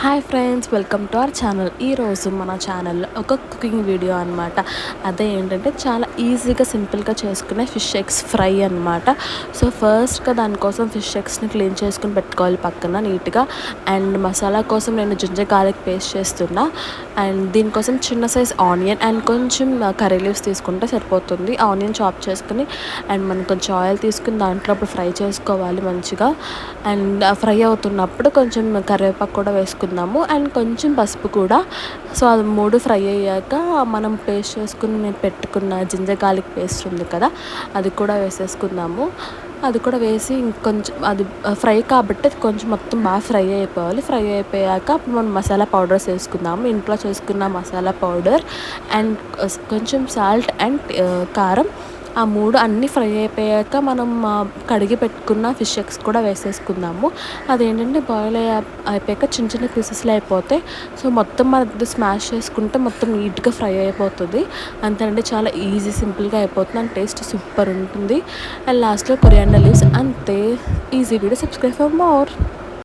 Hi friends, welcome to our channel. ఈరోజు మన ఛానల్లో ఒక కుకింగ్ వీడియో అనమాట. అదే ఏంటంటే చాలా ఈజీగా సింపుల్గా చేసుకునే ఫిష్ ఎగ్స్ ఫ్రై అనమాట. సో ఫస్ట్గా దానికోసం ఫిష్ ఎగ్స్ని క్లీన్ చేసుకుని పెట్టుకోవాలి పక్కన నీట్గా. అండ్ మసాలా కోసం నేను జింజర్ గార్లిక్ పేస్ట్ చేస్తున్నా. అండ్ దీనికోసం చిన్న సైజ్ ఆనియన్ అండ్ కొంచెం కర్రీ లీవ్స్ తీసుకుంటే సరిపోతుంది. ఆనియన్ చాప్ చేసుకుని అండ్ మనం కొంచెం ఆయిల్ తీసుకుని దాంట్లో అప్పుడు ఫ్రై చేసుకోవాలి మంచిగా. అండ్ ఫ్రై అవుతున్నప్పుడు కొంచెం కరివేపాకు కూడా వేసుకుందాము అండ్ కొంచెం పసుపు కూడా. సో అది మూడు ఫ్రై అయ్యాక మనం పేస్ట్ చేసుకుని పెట్టుకున్న జింజర్ గార్లిక్ పేస్ట్ ఉంది కదా, అది కూడా వేసేసుకుందాము. అది కూడా వేసి ఇంకొంచెం అది ఫ్రై కాబట్టి అది కొంచెం మొత్తం బాగా ఫ్రై అయిపోవాలి. ఫ్రై అయిపోయాక అప్పుడు మనం మసాలా పౌడర్స్ వేసుకుందాము. ఇంట్లో చేసుకున్న మసాలా పౌడర్ అండ్ కొంచెం సాల్ట్ అండ్ కారం, ఆ మూడు అన్నీ ఫ్రై అయిపోయాక మనం కడిగి పెట్టుకున్న ఫిష్ ఎగ్స్ కూడా వేసేసుకుందాము. అదేంటంటే బాయిల్ అయిపోయాక చిన్న చిన్న పీసెస్లో అయిపోతాయి. సో మొత్తం అది స్మాష్ చేసుకుంటే మొత్తం నీట్గా ఫ్రై అయిపోతుంది. అంతేనండి, చాలా ఈజీ సింపుల్గా అయిపోతుంది అండ్ టేస్ట్ సూపర్ ఉంటుంది. అండ్ లాస్ట్లో కొరియాండర్ లీవ్స్. అంతే. Easy video. Subscribe for more.